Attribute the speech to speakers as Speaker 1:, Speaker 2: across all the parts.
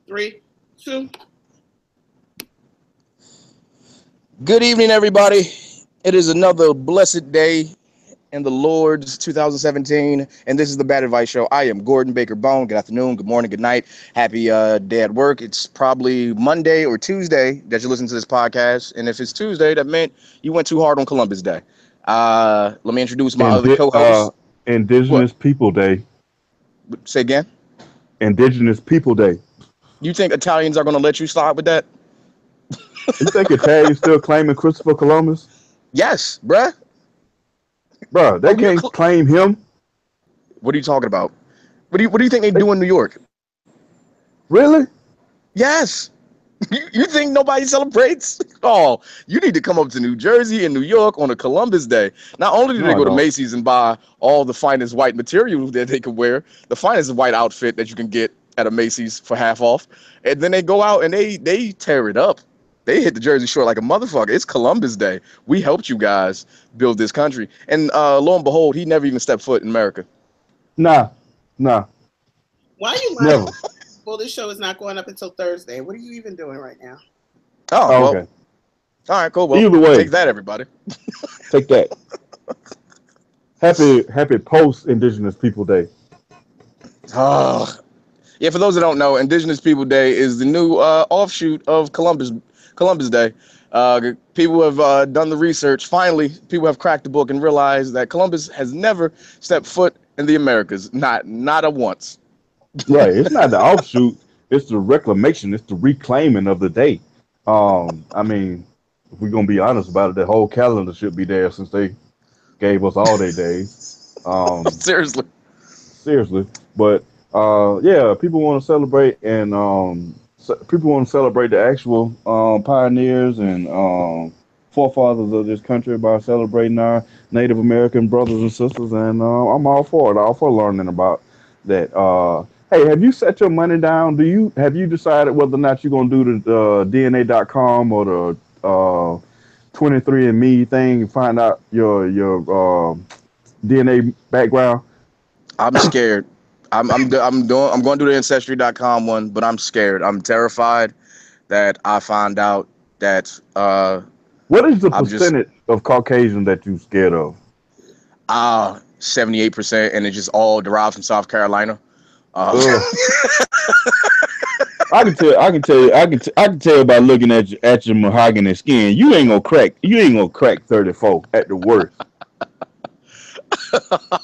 Speaker 1: 3, 2.
Speaker 2: Good evening, everybody. It is another blessed day in the Lord's 2017, and this is the Bad Advice Show. I am Gordon Baker Bone. Good afternoon, good morning, good night. Happy day at work. It's probably Monday or Tuesday that you listen to this podcast, and if it's Tuesday, that meant you went too hard on Columbus Day. Let me introduce my other
Speaker 3: Indi- uh,
Speaker 2: co-host. What?
Speaker 3: Indigenous People Day.
Speaker 2: Say again?
Speaker 3: Indigenous People Day.
Speaker 2: You think Italians are going to let you slide with that?
Speaker 3: You think Italians still claiming Christopher Columbus?
Speaker 2: Yes, bruh.
Speaker 3: Bro, they
Speaker 2: Oh,
Speaker 3: can't claim him.
Speaker 2: what are you talking about? What do you think they do in New York?
Speaker 3: Really?
Speaker 2: Yes. You think nobody celebrates? Oh, you need to come up to New Jersey and New York on a Columbus Day. Not only do
Speaker 3: No,
Speaker 2: they
Speaker 3: I
Speaker 2: go to
Speaker 3: don't.
Speaker 2: Macy's and buy all the finest white material that they could wear, the finest white outfit that you can get at a Macy's for half off, and then they go out and they tear it up. They hit the Jersey Shore like a motherfucker. It's Columbus Day. We helped you guys build this country, and lo and behold, he never even stepped foot in America.
Speaker 3: Nah, nah,
Speaker 1: Why are you lying?
Speaker 3: never.
Speaker 1: Well, this show is not going up until Thursday. What are you even doing right now?
Speaker 2: Oh
Speaker 3: Oh,
Speaker 2: well,
Speaker 3: okay.
Speaker 2: all right, cool. Well,
Speaker 3: Either
Speaker 2: take
Speaker 3: way,
Speaker 2: that, everybody.
Speaker 3: take that. Happy post Indigenous People Day.
Speaker 2: Oh, yeah, for those that don't know, Indigenous People Day is the new offshoot of Columbus Day. People have done the research. Finally, people have cracked the book and realized that Columbus has never stepped foot in the Americas, not a once.
Speaker 3: Right. It's not the offshoot. It's the reclamation. It's the reclaiming of the day. I mean, if we're gonna be honest about it, the whole calendar should be there since they gave us all their days. Um,
Speaker 2: Seriously.
Speaker 3: seriously. But yeah, people want to celebrate, and people want to celebrate the actual pioneers and forefathers of this country by celebrating our Native American brothers and sisters, and I'm all for it. All for learning about that. Hey, have you set your money down? Have you decided whether or not you're gonna do the DNA.com or the 23andMe thing and find out your DNA background?
Speaker 2: I'm scared. I'm going to do the ancestry.com one, but I'm scared. I'm terrified that I find out that
Speaker 3: What is the
Speaker 2: I'm just
Speaker 3: percentage of Caucasian that you scared of?
Speaker 2: 78%, and it just all derives from South Carolina. Uh,
Speaker 3: Ugh. I can tell by looking at your mahogany skin. You ain't gonna crack 34 at the worst.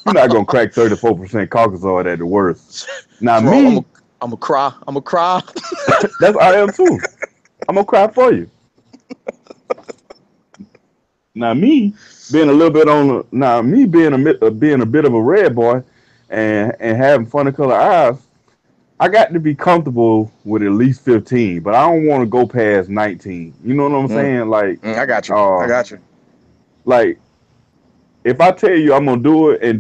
Speaker 3: You're not gonna crack 34% Caucasoid at the worst. Now
Speaker 2: Jerome,
Speaker 3: me,
Speaker 2: I'm a cry. I'm a cry.
Speaker 3: that's I am too. I'm gonna cry for you. Now me being a little bit on the, now me being a bit of a red boy and having funny color eyes, I got to be comfortable with at least 15, but I don't want to go past 19. You know what I'm
Speaker 2: Mm,
Speaker 3: saying?
Speaker 2: I got you. I
Speaker 3: Uh,
Speaker 2: got you.
Speaker 3: like if I tell you I'm gonna do it and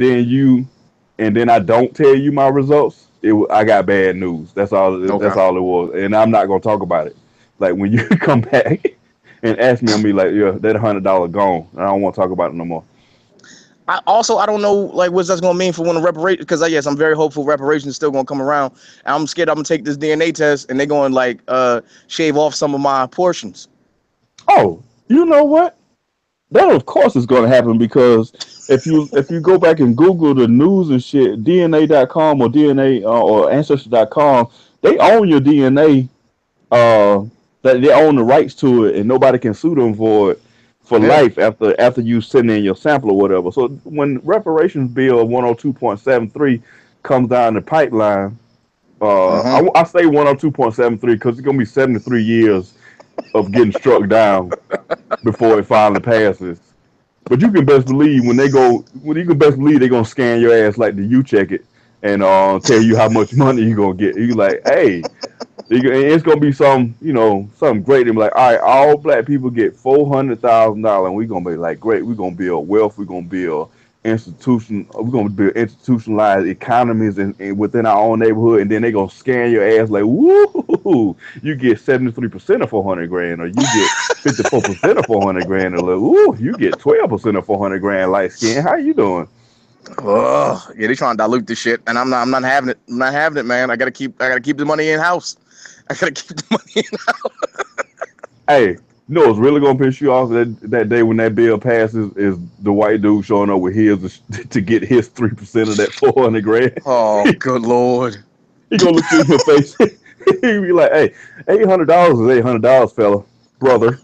Speaker 3: then I don't tell you my results, I got bad news. That's all. That's
Speaker 2: Okay.
Speaker 3: all it was, and I'm not gonna talk about it. Like when you come back and ask me, I'm gonna be like, yeah, that $100 gone. I don't want to talk about it no more.
Speaker 2: I don't know like what that's gonna mean for when the reparation, because yes, I'm very hopeful reparations is still gonna come around. And I'm scared I'm gonna take this DNA test and they're going to like shave off some of my portions.
Speaker 3: Oh, you know what? That of course is going to happen because if you go back and Google the news and shit, DNA.com or DNA or Ancestry.com, they own your DNA. That they own the rights to it, and nobody can sue them for it for
Speaker 2: Yeah.
Speaker 3: life after you send in your sample or whatever. So when reparations bill 102.73 comes down the pipeline,
Speaker 2: Mm-hmm.
Speaker 3: I say 102.73 because it's gonna be 73 years of getting struck down before it finally passes. But you can best believe when you can best believe they're gonna scan your ass like the you check it and tell you how much money you're gonna get. You like, hey, it's gonna be something great. And be like, all right, all black people get $400,000, and we're gonna be like, great. We're gonna build wealth. We're gonna build institution. We're gonna build institutionalized economies and within our own neighborhood. And then they gonna scan your ass like, woo, you get 73% of 400 grand, or you get 54% of 400 grand, or like, ooh, you get 12% of 400 grand. Light skin, how you doing?
Speaker 2: Oh, yeah, they trying to dilute this shit, and I'm not having it. I'm not having it, man. I gotta keep the money in house. I gotta keep the money in.
Speaker 3: Hey, you know what's really gonna piss you off that day when that bill passes is the white dude showing up with his to get his 3% of that 400 grand.
Speaker 2: Oh, good Lord.
Speaker 3: He gonna look you in your face. He be like, "Hey, $800 is $800, fella, brother."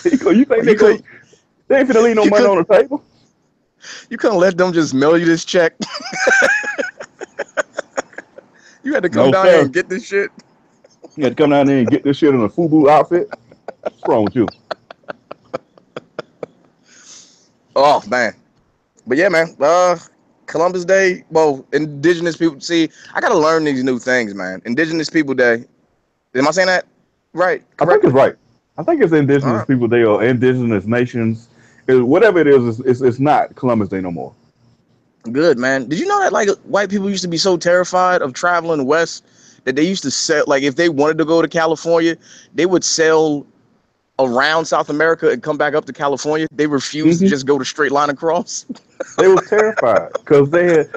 Speaker 3: He go, you think they ain't finna leave no money on the table?
Speaker 2: You couldn't let them just mail you this check. You had to come
Speaker 3: No,
Speaker 2: down
Speaker 3: sir.
Speaker 2: here and get this shit.
Speaker 3: You had to come down there and get this shit in a FUBU outfit. What's wrong with you?
Speaker 2: Oh man, but yeah, man. Columbus Day. Well, Indigenous people. See, I gotta learn these new things, man. Indigenous People Day. Am I saying that right?
Speaker 3: I think it's right. I think it's Indigenous People Day or Indigenous Nations. Whatever it is, it's not Columbus Day no more.
Speaker 2: Good, man. Did you know that like white people used to be so terrified of traveling west that they used to sell, like if they wanted to go to California, they would sail around South America and come back up to California. They refused to just go to straight line across.
Speaker 3: They were terrified because they had.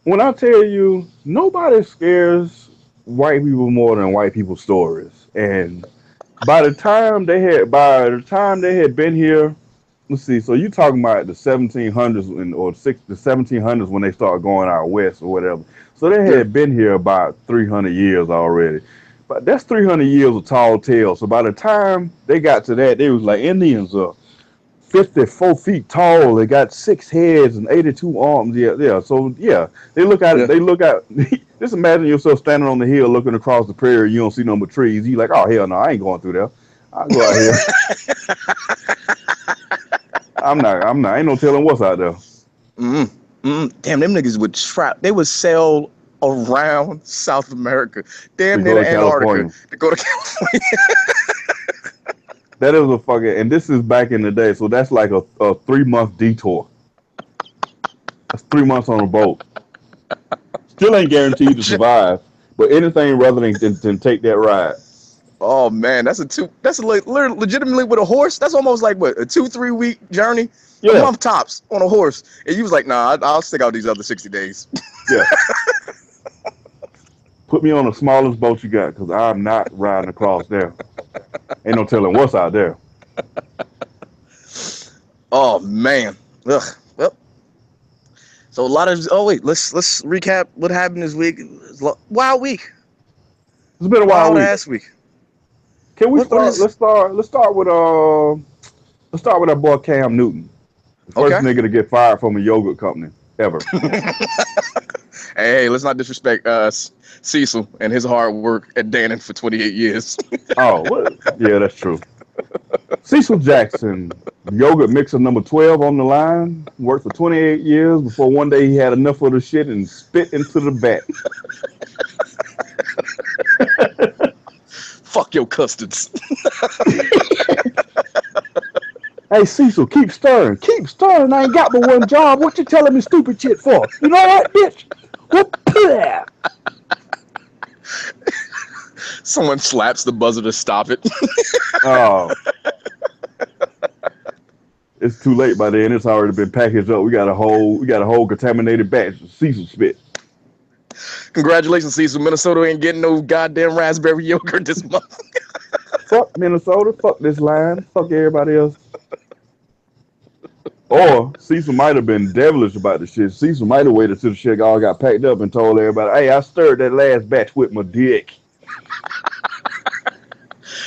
Speaker 3: When I tell you, nobody scares white people more than white people's stories. And by the time they had been here, let's see. So you talking about the 1700s the 1700s when they started going out west or whatever. So they had been here about 300 years already. But that's 300 years of tall tales. So by the time they got to that, they was like Indians are 54 feet tall. They got 6 heads and 82 arms. Yeah. So yeah, they look at it. They look at. Just imagine yourself standing on the hill looking across the prairie. You don't see no more trees. You like, oh hell no, I ain't going through there. I'll go out here. I'm not. Ain't no telling what's out there.
Speaker 2: Damn, them niggas would trap. They would sail around South America, damn near Antarctica, to go to California.
Speaker 3: That is a fucking, and this is back in the day, so that's like a 3-month detour. That's 3 months on a boat. Still ain't guaranteed to survive, but anything rather than take that ride.
Speaker 2: Oh man, that's legitimately with a horse. That's almost like what, a 2-3 week journey, a month tops on a horse. And you was like, nah, I'll stick out these other 60 days.
Speaker 3: Yeah. Put me on the smallest boat you got, because I'm not riding across there. Ain't no telling what's out there.
Speaker 2: Oh man. Ugh. Well, so a lot of let's recap what happened this week. Wild week.
Speaker 3: It's been a wild
Speaker 2: ass week.
Speaker 3: Can we start? Let's start with our boy Cam Newton, the first nigga to get fired from a yogurt company ever.
Speaker 2: Hey, let's not disrespect Cecil and his hard work at Dannon for 28 years.
Speaker 3: Oh, what? Yeah, that's true. Cecil Jackson, yogurt mixer number 12 on the line, worked for 28 years before one day he had enough of the shit and spit into the vat.
Speaker 2: Fuck your custards.
Speaker 3: Hey, Cecil, keep stirring. Keep stirring. I ain't got but one job. What you telling me stupid shit for? You know what, bitch? What?
Speaker 2: Someone slaps the buzzer to stop it.
Speaker 3: Oh. It's too late by then. It's already been packaged up. We got a whole contaminated batch of Cecil spit.
Speaker 2: Congratulations, Cecil. Minnesota ain't getting no goddamn raspberry yogurt this month.
Speaker 3: Fuck Minnesota. Fuck this line. Fuck everybody else. Or Cecil might have been devilish about the shit. Cecil might have waited till the shit all got packed up and told everybody, hey, I stirred that last batch with my dick.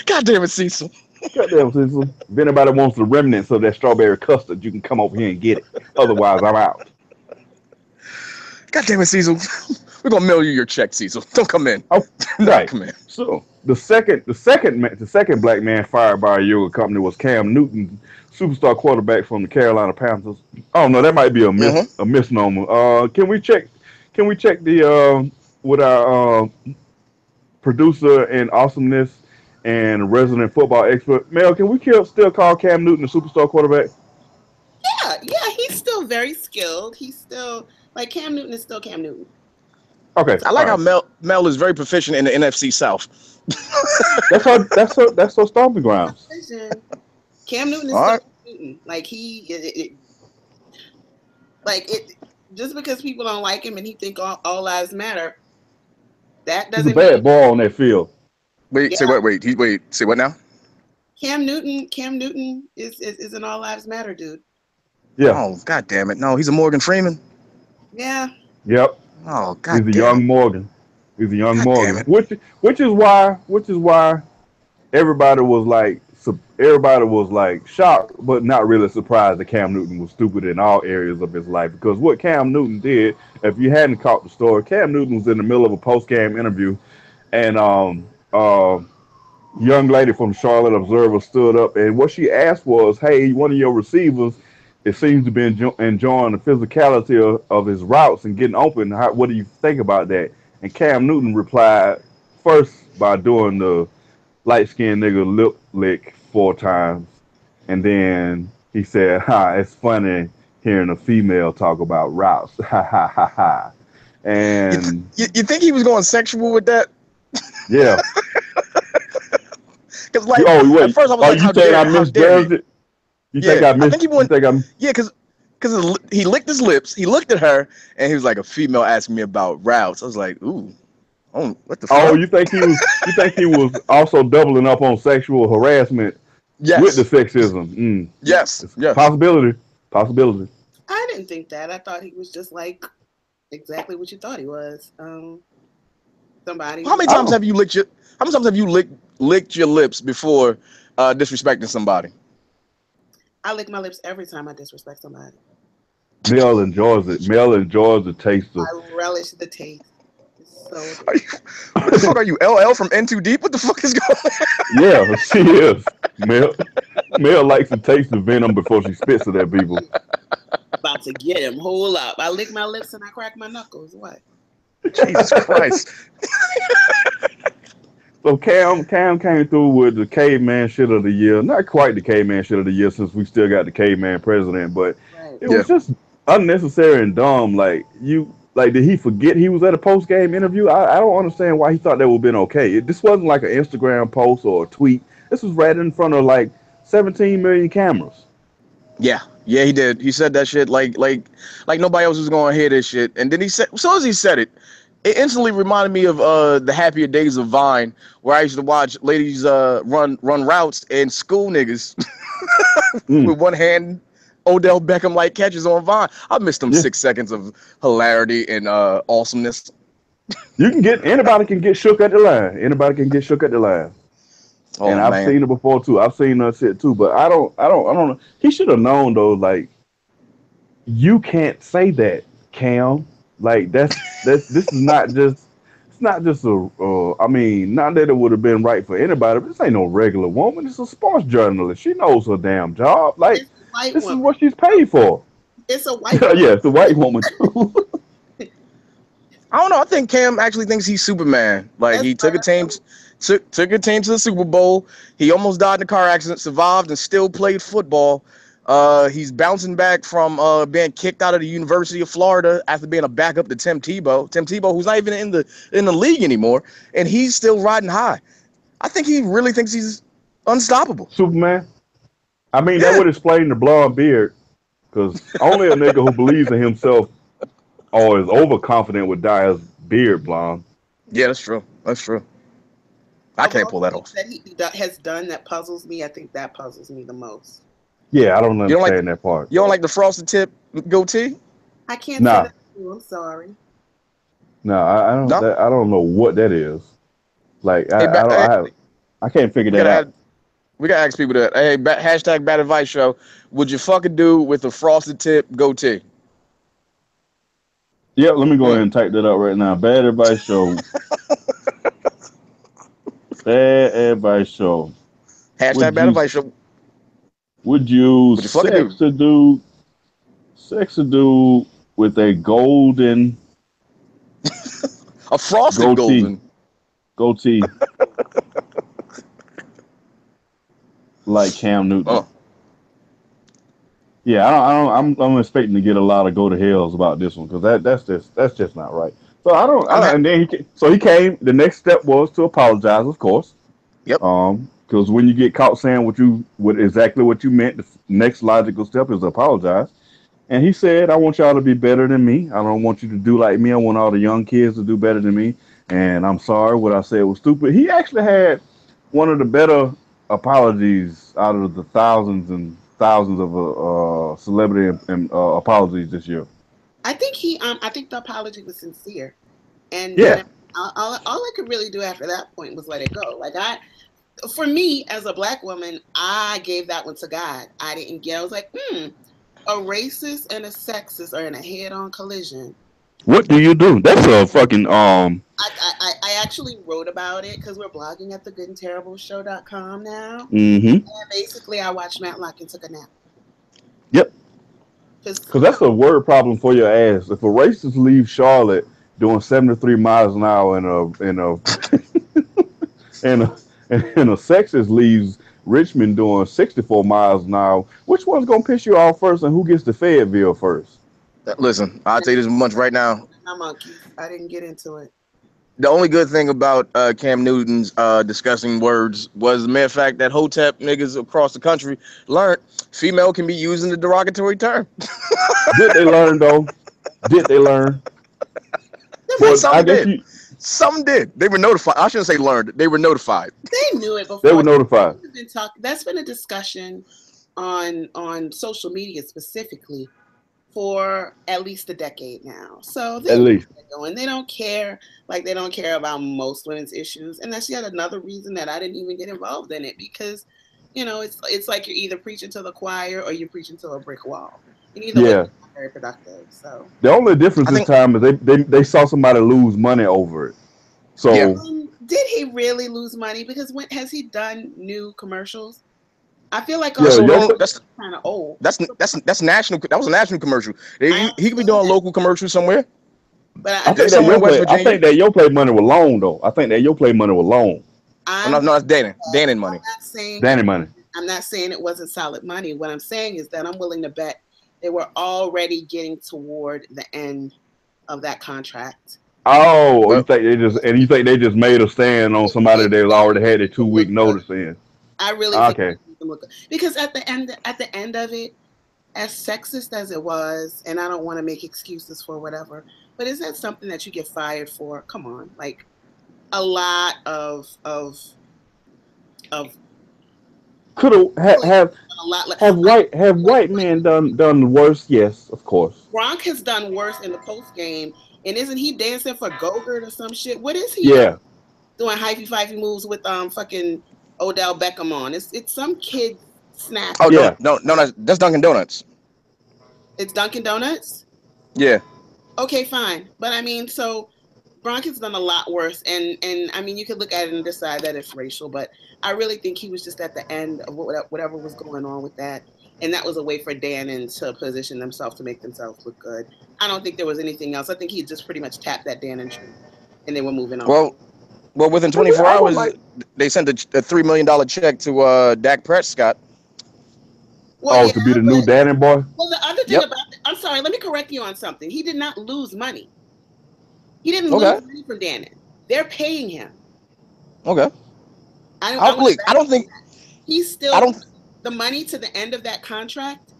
Speaker 2: God damn it, Cecil.
Speaker 3: Goddamn, Cecil. If anybody wants the remnants of that strawberry custard, you can come over here and get it. Otherwise, I'm out.
Speaker 2: God damn it, Cecil. We're gonna mail you your check, Cecil. Don't come in.
Speaker 3: Oh, right.
Speaker 2: Come in.
Speaker 3: So the second black man fired by a yoga company was Cam Newton, superstar quarterback from the Carolina Panthers. Oh no, that might be a misnomer. Can we check the with our producer and awesomeness and resident football expert Mel? Can we still call Cam Newton a superstar quarterback?
Speaker 1: Yeah, he's still very skilled. He's still like Cam Newton is still Cam Newton.
Speaker 3: Okay,
Speaker 2: I like how Mel is very proficient in the NFC South.
Speaker 3: that's her stomping grounds.
Speaker 1: Cam Newton is still Cam Newton. Like Just because people don't like him and he think all lives matter, that
Speaker 3: He's a
Speaker 1: doesn't
Speaker 3: bad
Speaker 1: mean.
Speaker 3: boy on that field.
Speaker 2: Wait, say
Speaker 1: Yeah,
Speaker 2: what? Wait, say what now?
Speaker 1: Cam Newton is an all lives matter dude.
Speaker 3: Yeah.
Speaker 2: Oh, god damn it. No, he's a Morgan Freeman.
Speaker 1: Yeah,
Speaker 3: Yep.
Speaker 2: Oh,
Speaker 3: He's
Speaker 2: god
Speaker 3: a
Speaker 2: damn it.
Speaker 3: young Morgan. He's a young
Speaker 2: God damn
Speaker 3: Morgan.
Speaker 2: it.
Speaker 3: Which is why everybody was like shocked, but not really surprised that Cam Newton was stupid in all areas of his life. Because what Cam Newton did, if you hadn't caught the story, Cam Newton was in the middle of a post game interview, and young lady from Charlotte Observer stood up, and what she asked was, "Hey, one of your receivers, it seems to be enjoying the physicality of his routes and getting open. What do you think about that?" And Cam Newton replied first by doing the light skinned nigga lip lick 4 times, and then he said, "Ha, it's funny hearing a female talk about routes." Ha ha ha ha. And
Speaker 2: You think he was going sexual with that?
Speaker 3: yeah.
Speaker 2: Because like
Speaker 3: Oh
Speaker 2: at
Speaker 3: wait,
Speaker 2: first I was
Speaker 3: are
Speaker 2: like,
Speaker 3: you saying I
Speaker 2: how dare he?
Speaker 3: misjudged it? You think
Speaker 2: Yeah,
Speaker 3: I
Speaker 2: I
Speaker 3: missed?
Speaker 2: think he
Speaker 3: You
Speaker 2: went.
Speaker 3: think I'm?
Speaker 2: Yeah, because he licked his lips. He looked at her and he was like, a female asked me about routes. I was like, ooh, oh, what the
Speaker 3: Oh,
Speaker 2: fuck?
Speaker 3: you think he was? You think he was also doubling up on sexual harassment with the
Speaker 2: Yes,
Speaker 3: sexism?
Speaker 2: yes,
Speaker 3: It's a
Speaker 2: yes.
Speaker 3: possibility. Possibility.
Speaker 1: I didn't think that. I thought he was just like exactly what you thought he was. Somebody
Speaker 2: How
Speaker 1: who.
Speaker 2: many
Speaker 3: I
Speaker 2: times
Speaker 3: don't.
Speaker 2: have you licked your? How many times have you licked your lips before disrespecting somebody?
Speaker 1: I lick my lips every time I disrespect somebody.
Speaker 3: Mel enjoys it. Mel enjoys the taste of.
Speaker 1: I relish the taste. It's so
Speaker 2: Are
Speaker 1: good.
Speaker 2: you, what the fuck are you? LL from N2 Deep? What the fuck is going on?
Speaker 3: Yeah, she is. Mel. Mel likes to taste the venom before she spits it at people.
Speaker 1: About to get him. Hold up. I lick my lips and I crack my knuckles. What?
Speaker 2: Jesus Christ.
Speaker 3: So Cam came through with the caveman shit of the year. Not quite the caveman shit of the year since we still got the caveman president, but
Speaker 1: Right.
Speaker 3: it
Speaker 2: Yeah.
Speaker 3: was just unnecessary and dumb. Did he forget he was at a post game interview? I don't understand why he thought that would have been okay. This wasn't like an Instagram post or a tweet. This was right in front of like 17 million cameras.
Speaker 2: Yeah, he did. He said that shit like nobody else was going to hear this shit. And then he said, as soon as he said it, it instantly reminded me of the happier days of Vine, where I used to watch ladies run routes and school niggas
Speaker 3: Mm,
Speaker 2: with one hand Odell Beckham like catches on Vine. I missed them
Speaker 3: yeah,
Speaker 2: 6 seconds of hilarity and awesomeness.
Speaker 3: you can get anybody can get shook at the line. Anybody can get shook at the line.
Speaker 2: Oh
Speaker 3: And I've
Speaker 2: man.
Speaker 3: seen it before too. I've seen that shit too. But I don't know. He should have known though. Like you can't say that, Cam. Like this is not just. It's not just a. I mean, not that it would have been right for anybody, but this ain't no regular woman. It's a sports journalist. She knows her damn job. Like
Speaker 1: It's a white
Speaker 3: this is
Speaker 1: woman.
Speaker 3: what she's paid for.
Speaker 1: It's a white woman.
Speaker 3: Yeah, it's a white woman too.
Speaker 2: I don't know. I think Cam actually thinks he's Superman. Like
Speaker 1: That's
Speaker 2: he took a team, took a team to the Super Bowl. He almost died in a car accident, survived, and still played football. He's bouncing back from being kicked out of the University of Florida after being a backup to Tim Tebow. Tim Tebow, who's not even in the league anymore, and he's still riding high. I think he really thinks he's unstoppable.
Speaker 3: Superman. I mean, that
Speaker 2: Yeah,
Speaker 3: would explain the blonde beard, because only a nigga who believes in himself or is overconfident would dye his beard blonde.
Speaker 2: yeah, that's true. That's true. I
Speaker 1: Of
Speaker 2: can't
Speaker 1: all
Speaker 2: pull
Speaker 1: the
Speaker 2: that
Speaker 1: things
Speaker 2: off.
Speaker 1: that he has done that puzzles me, I think that puzzles me the most.
Speaker 3: Yeah, I don't
Speaker 2: You don't like
Speaker 3: understand that part.
Speaker 2: you don't like the frosted tip goatee?
Speaker 1: I can't say
Speaker 3: Nah,
Speaker 1: that. I'm sorry.
Speaker 3: no, I don't.
Speaker 2: No.
Speaker 3: I don't know what that is. Like
Speaker 2: Hey,
Speaker 3: I don't.
Speaker 2: hey,
Speaker 3: I can't figure
Speaker 2: we
Speaker 3: that
Speaker 2: gotta
Speaker 3: out.
Speaker 2: add, we gotta ask people that. Hey, hashtag Bad Advice Show. Would you fucking do with a frosted tip goatee?
Speaker 3: Yep, let me go
Speaker 2: Hmm.
Speaker 3: ahead and type that out right now. Bad advice show. Bad advice show.
Speaker 2: Hashtag
Speaker 3: Would
Speaker 2: Bad
Speaker 3: you
Speaker 2: Advice Show.
Speaker 3: would you
Speaker 2: Would you fucking do
Speaker 3: sex a dude with a golden
Speaker 2: a frosted
Speaker 3: goatee
Speaker 2: golden?
Speaker 3: goatee like Cam Newton?
Speaker 2: Oh,
Speaker 3: Yeah, I'm expecting to get a lot of go to hells about this one because that's just not right. So
Speaker 2: I'm ha-
Speaker 3: and then he came. The next step was to apologize, of course.
Speaker 2: Yep.
Speaker 3: Because when you get caught saying what exactly what you meant, the next logical step is to apologize. And he said, I want y'all to be better than me. I don't want you to do like me. I want all the young kids to do better than me. And I'm sorry, what I said was stupid. He actually had one of the better apologies out of the thousands and thousands of celebrity and apologies this year.
Speaker 1: I think the apology was sincere, and
Speaker 3: Yeah.
Speaker 1: all I could really do after that point was let it go. Like for me as a black woman, I gave that one to God. I didn't get. I was like, a racist and a sexist are in a head-on collision.
Speaker 3: What do you do? That's a fucking
Speaker 1: I actually wrote about it because we're blogging at thegoodandterribleshow.com now.
Speaker 3: Mm-hmm.
Speaker 1: And basically, I watched Matlock and took a nap.
Speaker 3: Yep.
Speaker 1: Because
Speaker 3: Because that's a word problem for your ass. If a racist leaves Charlotte doing 73 miles an hour and a sexist leaves Richmond doing 64 miles an hour, which one's gonna piss you off first, and who gets to Fayetteville first?
Speaker 2: Listen, I'll tell you this much right now.
Speaker 1: I'm monkeys. I didn't get into it.
Speaker 2: The only good thing about Cam Newton's discussing words was the mere fact that Hotep niggas across the country learned female can be used in the derogatory term.
Speaker 3: Did they learn though? Did they learn?
Speaker 2: Well, some did. Some did. They were notified. I shouldn't say learned. They were notified.
Speaker 1: They knew it before.
Speaker 3: They were notified.
Speaker 1: That's been a discussion on social media specifically for at least a decade now. So
Speaker 3: at least
Speaker 1: they don't care. Like they don't care about most women's issues, and that's yet another reason that I didn't even get involved in it because, it's like you're either preaching to the choir or you're preaching to a brick wall. And either way, it's not very productive. So
Speaker 3: the only difference this time is they saw somebody lose money over it. So
Speaker 1: did he really lose money? Because when has he done new commercials? I feel like
Speaker 2: that's
Speaker 1: kind of old.
Speaker 2: That's national. That was a national commercial. He could be doing local commercials somewhere.
Speaker 1: But
Speaker 3: I think that Yo Play money was long though. I think that Yo Play money was long.
Speaker 2: No, that's Dannon money.
Speaker 3: Danny money.
Speaker 1: I'm not saying it wasn't solid money. What I'm saying is that I'm willing to bet they were already getting toward the end of that contract.
Speaker 3: Oh, you think they just made a stand on somebody that already had a 2-week notice in?
Speaker 1: I really think because at the end of it, as sexist as it was, and I don't want to make excuses for whatever, but is that something that you get fired for? Come on, like a lot of
Speaker 3: could have white men done worse? Yes, of course.
Speaker 1: Gronk has done worse in the post game, and isn't he dancing for Gogurt or some shit? What is he? Doing hyphy fifey moves with fucking Odell Beckham on. It's some kid snack.
Speaker 2: Oh no, that's Dunkin' Donuts.
Speaker 1: It's Dunkin' Donuts?
Speaker 2: Yeah.
Speaker 1: Okay, fine. But I mean, so Gronk has done a lot worse, and I mean, you could look at it and decide that it's racial, but I really think he was just at the end of whatever was going on with that, and that was a way for Dannon to position themselves to make themselves look good. I don't think there was anything else. I think he just pretty much tapped that Dannon tree, and they were moving on.
Speaker 2: Well, within 24 hours, they sent a $3 million check to Dak Prescott.
Speaker 1: Well,
Speaker 3: to be the new Dannon boy?
Speaker 1: Well, the other thing I'm sorry, let me correct you on something. He did not lose money. He didn't lose money from Dannon. They're paying him.
Speaker 2: Okay.
Speaker 1: I don't think he's still the money to the end of that contract.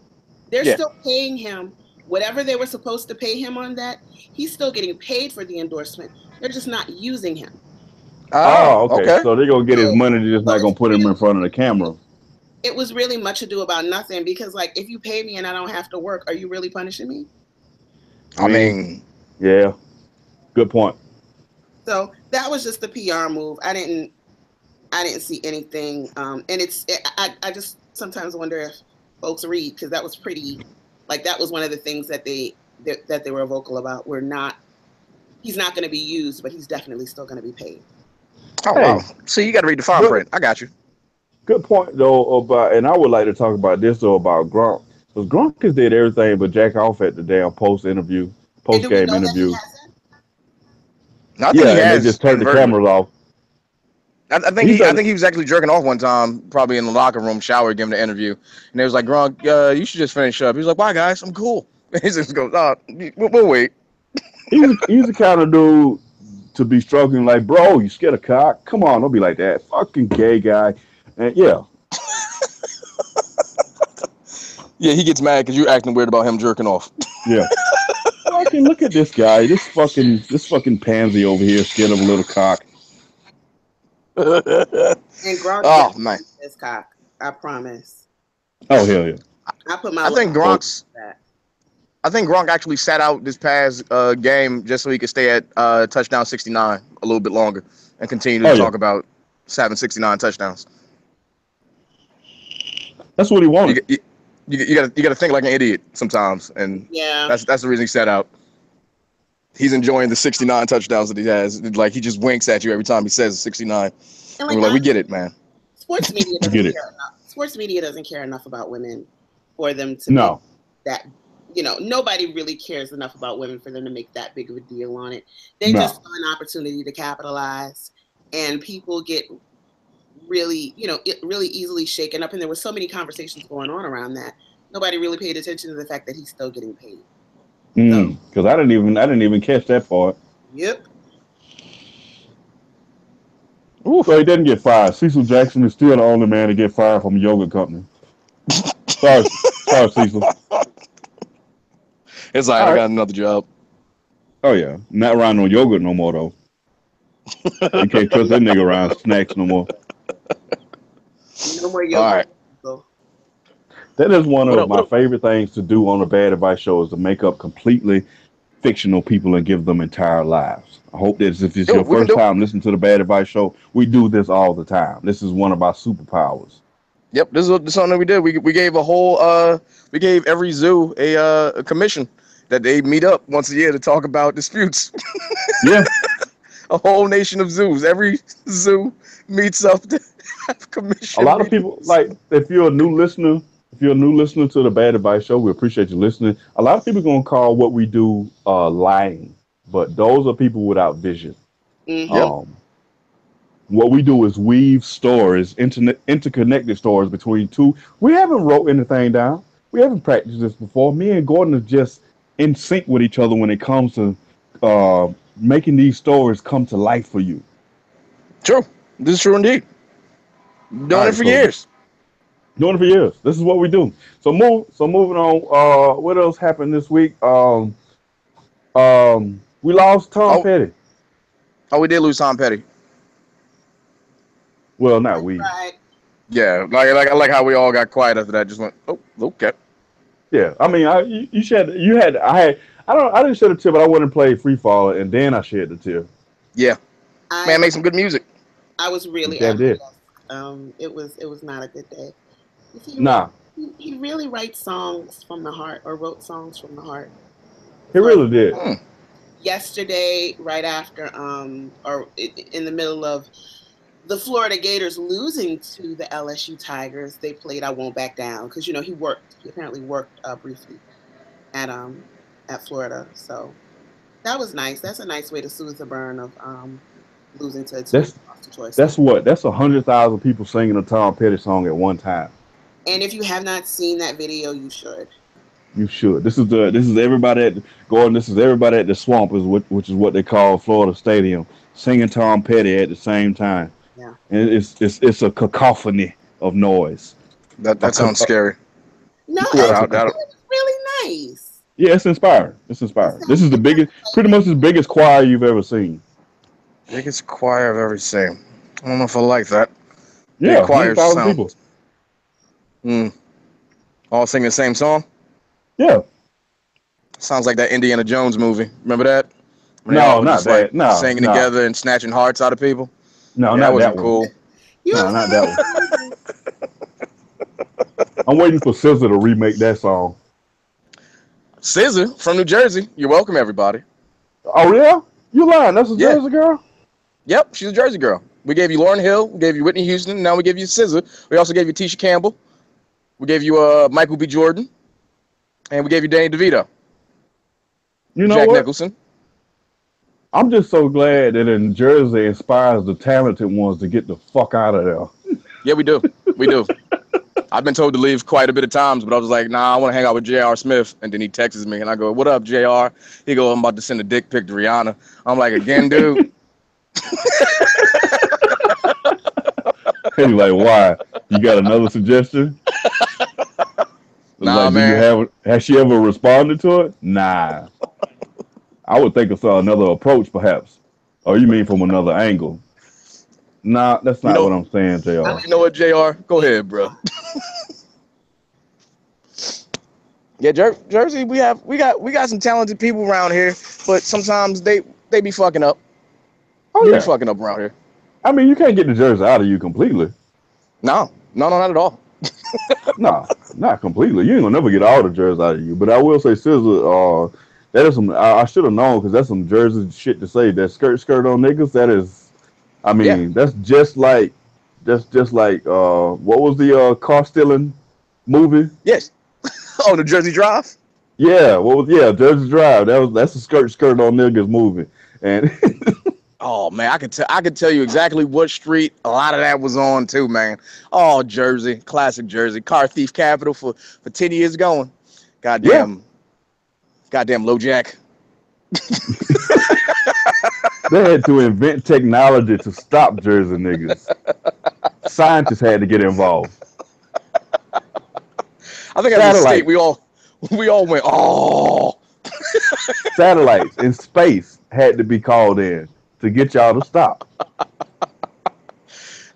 Speaker 1: They're still paying him whatever they were supposed to pay him on that. He's still getting paid for the endorsement. They're just not using him.
Speaker 3: Oh, okay. So they're gonna get his money. They're just not gonna put him in front of the camera.
Speaker 1: It was really much ado about nothing because, like, if you pay me and I don't have to work, are you really punishing me?
Speaker 2: I mean,
Speaker 3: yeah. Good point.
Speaker 1: So that was just the PR move. I didn't see anything. And I just sometimes wonder if folks read because that was pretty. Like that was one of the things that they were vocal about. He's not going to be used, but he's definitely still going to be paid.
Speaker 2: Oh wow! See, you got to read the fine print. I got you.
Speaker 3: Good point though and I would like to talk about this though about Gronk because Gronk has did everything but jack off at the damn post game interview.
Speaker 2: I think he has.
Speaker 3: They just turned the cameras off.
Speaker 2: I think he was actually jerking off one time, probably in the locker room, shower, giving the interview, and they was like, Gronk, you should just finish up. He was like, why, guys? I'm cool. He just goes, we'll wait.
Speaker 3: He's the kind of dude to be struggling like, bro, you scared of cock? Come on, don't be like that. Fucking gay guy. And yeah.
Speaker 2: Yeah, he gets mad because you're acting weird about him jerking off.
Speaker 3: Yeah. Fucking look at this guy. This fucking pansy over here, scared of a little cock.
Speaker 1: And Gronk
Speaker 2: Oh man,
Speaker 1: his cock. I promise.
Speaker 3: Oh hell yeah.
Speaker 1: I put my
Speaker 2: I think
Speaker 1: life on
Speaker 2: Gronk's.
Speaker 1: that.
Speaker 2: I think Gronk actually sat out this past game just so he could stay at touchdown 69 a little bit longer and continue to talk about having 69 touchdowns.
Speaker 3: That's what he wanted.
Speaker 2: You got to think like an idiot sometimes, and
Speaker 1: Yeah,
Speaker 2: that's the reason he sat out. He's enjoying the 69 touchdowns that he has. Like he just winks at you every time he says 69.
Speaker 1: and
Speaker 2: And we're like, we get it, man.
Speaker 1: sports media doesn't care enough. Sports media doesn't care enough about women for them to make that. Nobody really cares enough about women for them to make that big of a deal on it. They just saw an opportunity to capitalize, and people get really, really easily shaken up. And there were so many conversations going on around that. Nobody really paid attention to the fact that he's still getting paid.
Speaker 3: Because I didn't even catch that part.
Speaker 1: Yep.
Speaker 3: Ooh, so he didn't get fired. Cecil Jackson is still the only man to get fired from a yogurt company. Sorry, Cecil.
Speaker 2: It's like I got another job.
Speaker 3: Oh yeah, not around no yogurt no more though. You can't trust that nigga around snacks no more.
Speaker 1: No more yogurt.
Speaker 2: All right.
Speaker 3: That is one of my favorite things to do on the Bad Advice Show is to make up completely fictional people and give them entire lives. I hope that if it's your first time listening to the Bad Advice Show, we do this all the time. This is one of our superpowers.
Speaker 2: Yep, this is something we did. We gave a whole we gave every zoo a commission that they meet up once a year to talk about disputes.
Speaker 3: Yeah.
Speaker 2: A whole nation of zoos. Every zoo meets up to have commission.
Speaker 3: A lot of people, like, if you're a new listener to the Bad Advice Show, we appreciate you listening. A lot of people are going to call what we do lying, but those are people without vision.
Speaker 1: Mm-hmm.
Speaker 3: What we do is weave stories, interconnected stories between two. We haven't wrote anything down. We haven't practiced this before. Me and Gordon are just in sync with each other when it comes to making these stories come to life for you.
Speaker 2: True. This is true indeed. Doing it for years.
Speaker 3: Doing it for years. This is what we do. So moving on. What else happened this week? We lost Tom Petty.
Speaker 2: Oh, we did lose Tom Petty.
Speaker 3: Well, not we.
Speaker 1: Right.
Speaker 2: Yeah, I like how we all got quiet after that. Just went, oh, okay.
Speaker 3: Yeah, I mean, I didn't shed a tear, but I went and played Free Fall, and then I shed the tear.
Speaker 2: Yeah, man, made some good music.
Speaker 1: I was really
Speaker 3: did.
Speaker 1: It was not a good day. He really writes songs from the heart, or wrote songs from the heart.
Speaker 3: He really did.
Speaker 1: Yesterday, right after, or in the middle of the Florida Gators losing to the LSU Tigers, they played "I Won't Back Down" because he apparently worked briefly at Florida, so that was nice. That's a nice way to soothe the burn of losing to choice.
Speaker 3: That's 100,000 people singing a Tom Petty song at one time.
Speaker 1: And if you have not seen that video, you should.
Speaker 3: You should. This is everybody at Gordon. This is everybody at the Swamp, which is what they call Florida Stadium, singing Tom Petty at the same time.
Speaker 1: Yeah.
Speaker 3: And it's a cacophony of noise.
Speaker 2: That sounds scary.
Speaker 1: No, it was really nice.
Speaker 3: Yeah, it's inspiring. This is pretty much the biggest choir you've ever seen.
Speaker 2: Biggest choir I've ever seen. I don't know if I like that.
Speaker 3: Yeah, 100,000 people.
Speaker 2: All singing the same song?
Speaker 3: Yeah.
Speaker 2: Sounds like that Indiana Jones movie. Remember that?
Speaker 3: No, not that. No,
Speaker 2: singing together and snatching hearts out of people.
Speaker 3: No,
Speaker 2: that wasn't cool.
Speaker 3: No, not that one. I'm waiting for SZA to remake that song.
Speaker 2: SZA from New Jersey. You're welcome, everybody.
Speaker 3: Oh yeah? You lying? That's a Jersey girl?
Speaker 2: Yep, she's a Jersey girl. We gave you Lauryn Hill, we gave you Whitney Houston, now we give you SZA. We also gave you Tisha Campbell. We gave you Michael B. Jordan. And we gave you Danny DeVito.
Speaker 3: You know
Speaker 2: Jack
Speaker 3: what?
Speaker 2: Nicholson.
Speaker 3: I'm just so glad that in Jersey inspires the talented ones to get the fuck out of there.
Speaker 2: Yeah, we do. We do. I've been told to leave quite a bit of times, but I was like, nah, I want to hang out with J.R. Smith. And then he texts me, and I go, what up, J.R.? He goes, I'm about to send a dick pic to Rihanna. I'm like, again, dude?
Speaker 3: He's like, why? You got another suggestion?
Speaker 2: Nah,
Speaker 3: Like,
Speaker 2: man.
Speaker 3: has she ever responded to it? Nah. I would think of another approach, perhaps. Or you mean from another angle? Nah, that's
Speaker 2: You
Speaker 3: not what
Speaker 2: know,
Speaker 3: I'm saying,
Speaker 1: I
Speaker 3: Jr.
Speaker 2: you know what, Jr. Go ahead, bro. Yeah, Jersey, we got some talented people around here, but sometimes they be fucking up.
Speaker 3: Oh
Speaker 2: You be
Speaker 3: yeah.
Speaker 2: fucking up around here.
Speaker 3: I mean, you can't get the Jersey out of you completely.
Speaker 2: No, no, no, not at all.
Speaker 3: Nah, not completely. You ain't gonna never get all the Jersey out of you. But I will say, Scissor, that is some. I should have known because that's some Jersey shit to say. That skirt on niggas. That is. I
Speaker 2: Yeah.
Speaker 3: mean, that's just like what was the car stealing movie?
Speaker 2: Yes. Oh, the Jersey Drive.
Speaker 3: Yeah, Jersey Drive. That's a skirt on niggas movie. And
Speaker 2: Oh man, I could tell you exactly what street a lot of that was on too, man. Oh, Jersey, classic Jersey, car thief capital for 10 years going.
Speaker 3: yeah,
Speaker 2: Goddamn, goddamn LoJack.
Speaker 3: they had to invent technology to stop Jersey niggas. Scientists had to get involved.
Speaker 2: I think as a state
Speaker 3: Satellites,
Speaker 2: we all went, oh.
Speaker 3: satellites in space had to be called in to get y'all to stop.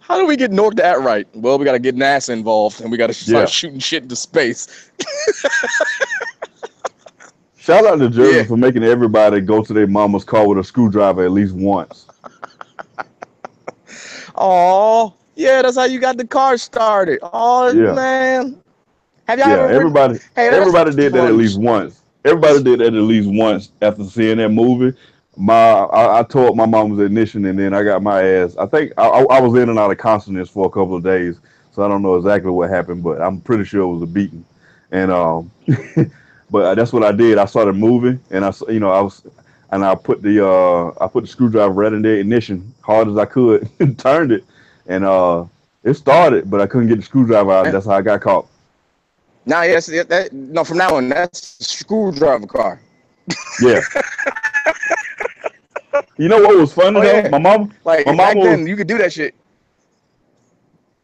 Speaker 2: How do we get North that right? Well, we got to get NASA involved and we got to start
Speaker 3: Yeah.
Speaker 2: shooting shit into space.
Speaker 3: Shout out to Jersey
Speaker 2: Yeah.
Speaker 3: for making everybody go to their mama's car with a screwdriver at least once.
Speaker 2: Oh, yeah, that's how you got the car started. Oh
Speaker 3: Yeah.
Speaker 2: man, have y'all
Speaker 3: Yeah,
Speaker 2: ever? Hey, that's
Speaker 3: everybody did that at
Speaker 2: fun.
Speaker 3: least once. Everybody did that at least once after seeing that movie. I tore up my mama's ignition and then I got my ass. I think I was in and out of consciousness for a couple of days, so I don't know exactly what happened, but I'm pretty sure it was a beating. And but that's what I did. I started moving, and I put the screwdriver right in the ignition hard as I could, and turned it, and it started, but I couldn't get the screwdriver out. And
Speaker 2: Yeah.
Speaker 3: that's how I got caught.
Speaker 2: Now, yes, no. From now on, that's a screwdriver car.
Speaker 3: Yeah. You know what was funny
Speaker 2: Oh
Speaker 3: though?
Speaker 2: yeah, like
Speaker 3: My
Speaker 2: back
Speaker 3: mama was,
Speaker 2: then you could do that shit.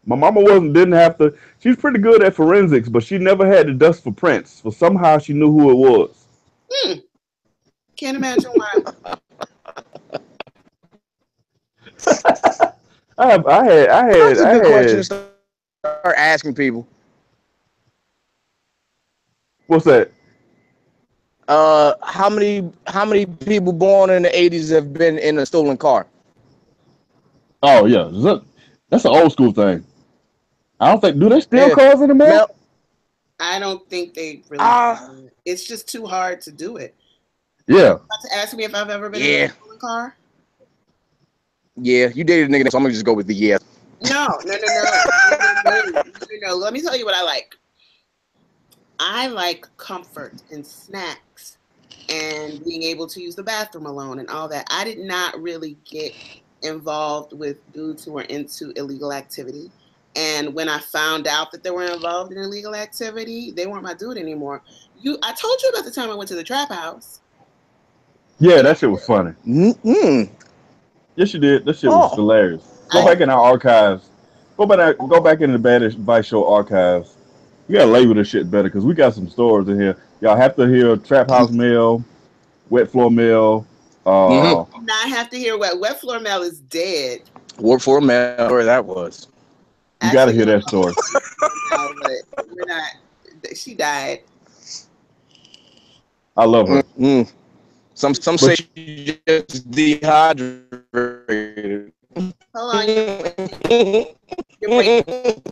Speaker 3: my mama wasn't didn't have to. She's pretty good at forensics, but she never had to dust for prints. So somehow she knew who it was.
Speaker 1: Can't imagine why.
Speaker 2: That's a good question to start asking people.
Speaker 3: What's that?
Speaker 2: How many people born in the '80s have been in a stolen car?
Speaker 3: Oh yeah, that's an old school thing. I don't think do they steal
Speaker 2: Yeah,
Speaker 3: cars anymore?
Speaker 2: Mel.
Speaker 1: I don't think they really.
Speaker 2: Ah,
Speaker 1: It's just too hard to do it.
Speaker 3: Yeah.
Speaker 1: About to ask me if I've ever been in
Speaker 2: yeah,
Speaker 1: a stolen car?
Speaker 2: yeah. You dated a nigga, so I'm gonna just go with the yeah.
Speaker 1: No. Let me tell you what I like. I like comfort and snacks and being able to use the bathroom alone and all that. I did not really get involved with dudes who were into illegal activity. And when I found out that they were involved in illegal activity, they weren't my dude anymore. I told you about the time I went to the trap house.
Speaker 3: Yeah, that shit was funny.
Speaker 2: Mm-mm.
Speaker 3: Yes, you did. That shit was hilarious. Go back in our archives. Go back in the Bad Advice Show archives. You gotta label this shit better because we got some stories in here. Y'all have to hear Trap House Mail, Wet Floor Mail.
Speaker 1: You do not have to hear wet floor mail is dead.
Speaker 2: Work for a man, where that was.
Speaker 3: You gotta hear that story.
Speaker 1: No, but we're not. She died.
Speaker 3: I love her.
Speaker 2: Mm-hmm. Some say she just dehydrated.
Speaker 1: Hold on, you're breaking.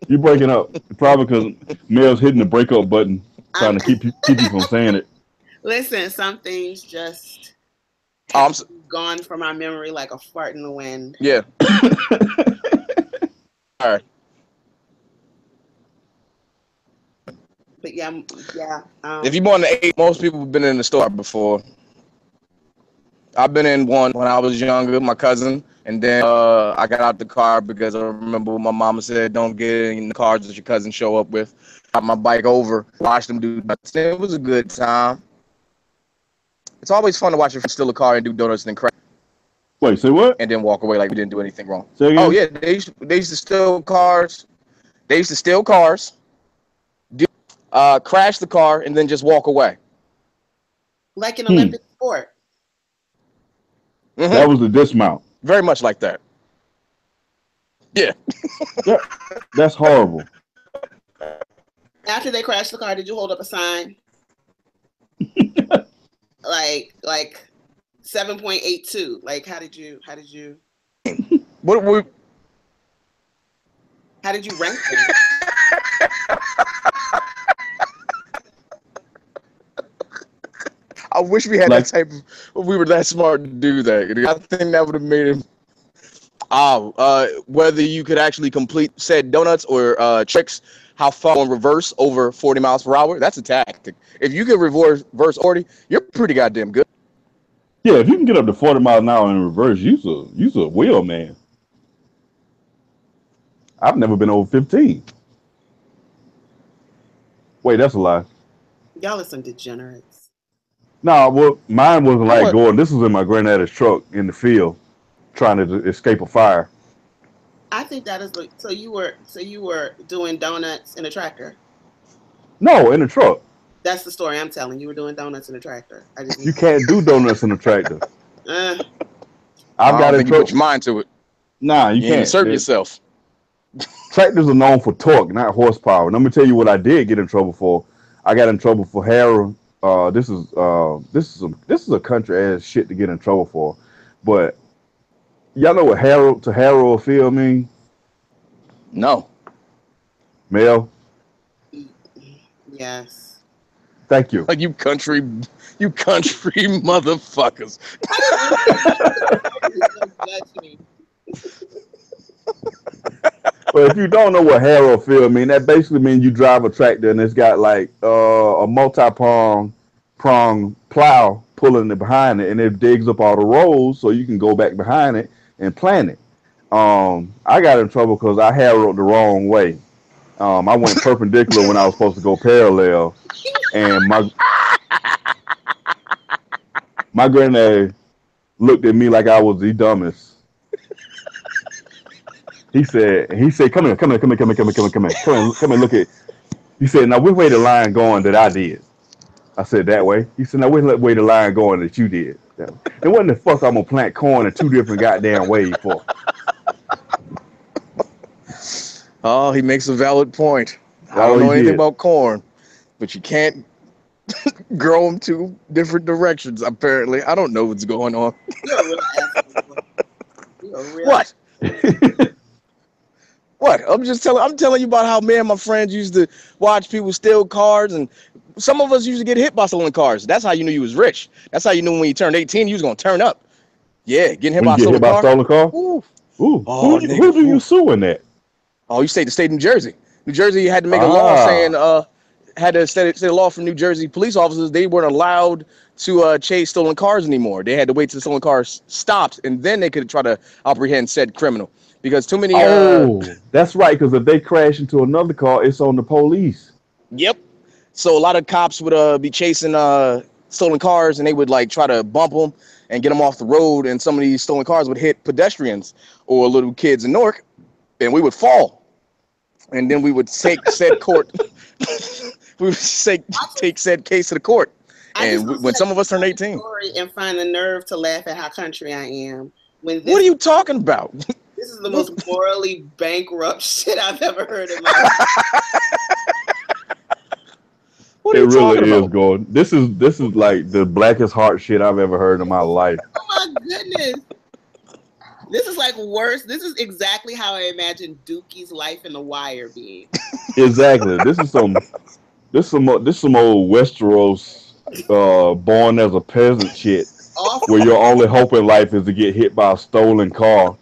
Speaker 3: You breaking up probably because Mel's hitting the breakup button, trying to keep you from saying it.
Speaker 1: Listen, some things just gone from my memory like a fart in the wind.
Speaker 2: Yeah. All right.
Speaker 1: But yeah.
Speaker 2: If you're born in the '80s, most people have been in the store before. I've been in one when I was younger, my cousin, and then I got out the car because I remember my mama said, "Don't get in the cars that your cousins show up with." Got my bike over, watched them do donuts. It was a good time. It's always fun to watch your friend steal a car and do donuts and then crash.
Speaker 3: Wait, say what?
Speaker 2: And then walk away like we didn't do anything wrong.
Speaker 3: Say again?
Speaker 2: Oh yeah, they used to steal cars. They used to steal cars. crash the car, and then just walk away.
Speaker 1: Like an Olympic sport.
Speaker 3: That was the dismount.
Speaker 2: Very much like that. Yeah.
Speaker 3: That's horrible.
Speaker 1: After they crashed the car, did you hold up a sign? like 7.82. Like how did you
Speaker 2: How did you
Speaker 1: rank them?
Speaker 2: I wish we had that type of. We were that smart to do that. I think that would have made him. Whether you could actually complete said donuts or tricks, how far in reverse over 40 miles per hour. That's a tactic. If you can reverse 40, you're pretty goddamn good.
Speaker 3: Yeah, if you can get up to 40 miles an hour in reverse, you's a wheel man. I've never been over 15. Wait, that's a lie.
Speaker 1: Y'all are some degenerates.
Speaker 3: No, well, mine wasn't like going. This was in my granddad's truck in the field, trying to escape a fire.
Speaker 1: I think that is so. You were doing donuts in a tractor.
Speaker 3: No, in a truck.
Speaker 1: That's the story I'm telling. You were doing donuts in a tractor.
Speaker 3: You can't do donuts in a tractor.
Speaker 2: I've got to put your mind to it.
Speaker 3: Nah, you can't.
Speaker 2: Insert yourself.
Speaker 3: Tractors are known for torque, not horsepower. And let me tell you what I did get in trouble for. I got in trouble for harrow. This is a country ass shit to get in trouble for. But y'all know what harrow a field mean?
Speaker 2: No.
Speaker 3: Mel?
Speaker 1: Yes.
Speaker 3: Thank you.
Speaker 2: Like you country motherfuckers.
Speaker 3: Well, if you don't know what harrow field mean, that basically means you drive a tractor and it's got like a multi-prong plow pulling it behind it, and it digs up all the rows so you can go back behind it and plant it. I got in trouble because I harrowed the wrong way. I went perpendicular when I was supposed to go parallel, and my granddad looked at me like I was the dumbest. He said, come here, look at. He said, now which way the line going that I did? I said, that way. He said, now which way the line going that you did? It wasn't the fuck I'm gonna plant corn in two different goddamn ways for.
Speaker 2: Oh, he makes a valid point. I don't know anything about corn, but you can't grow them two different directions, apparently. I don't know what's going on. What? What? I'm telling you about how me and my friends used to watch people steal cars, and some of us used to get hit by stolen cars. That's how you knew you was rich. That's how you knew when you turned 18, you was gonna turn up. Yeah, getting hit by a stolen car.
Speaker 3: Ooh. Oh, who do you sue in that?
Speaker 2: Oh, you stayed the state of New Jersey. New Jersey had to make a law saying had to state a law from New Jersey police officers. They weren't allowed to chase stolen cars anymore. They had to wait till the stolen cars stopped, and then they could try to apprehend said criminal. Because too many.
Speaker 3: That's right. Because if they crash into another car, it's on the police.
Speaker 2: Yep. So a lot of cops would be chasing stolen cars, and they would like try to bump them and get them off the road. And some of these stolen cars would hit pedestrians or little kids in Newark, and we would fall. And then we would take said court. We would take said case to the court. And when some of us turn 18,
Speaker 1: and find the nerve to laugh at how country I am.
Speaker 2: What are you talking about?
Speaker 1: This is the most morally bankrupt shit I've ever heard in my life.
Speaker 3: It really is, Gordon. This is like the blackest heart shit I've ever heard in my life.
Speaker 1: Oh my goodness. This is like worse. This is exactly how I imagined Dookie's life in The Wire being.
Speaker 3: Exactly. This is some old Westeros born as a peasant shit. Awful. Where your only hope in life is to get hit by a stolen car,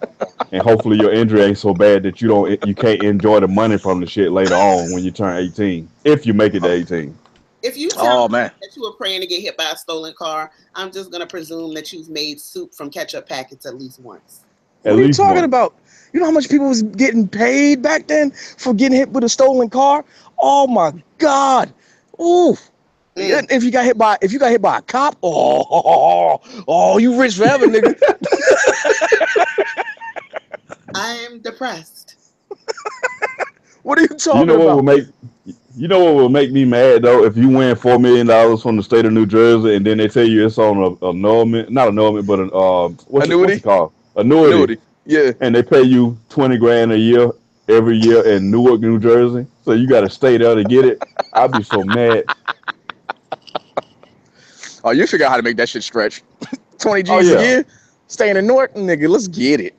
Speaker 3: and hopefully your injury ain't so bad that you can't enjoy the money from the shit later on when you turn 18, if you make it to 18.
Speaker 1: If you tell me that you were praying to get hit by a stolen car, I'm just gonna presume that you've made soup from ketchup packets at least once.
Speaker 2: What are you talking about? You know how much people was getting paid back then for getting hit with a stolen car? Oh my God! Ooh. If you got hit by a cop, you rich forever, nigga.
Speaker 1: I am depressed.
Speaker 2: What are you talking about?
Speaker 3: You know what would make me mad though? If you win $4 million from the state of New Jersey, and then they tell you it's on a annulment, not annulment, but an what's it
Speaker 2: Annuity,
Speaker 3: called? Annuity,
Speaker 2: annuity. Yeah.
Speaker 3: and they pay you 20 grand a year every year in Newark, New Jersey. So you got to stay there to get it. I'd be so mad.
Speaker 2: Oh, you figure out how to make that shit stretch. 20
Speaker 3: Oh
Speaker 2: G's a
Speaker 3: yeah,
Speaker 2: year, staying in Newark, nigga. Let's get it.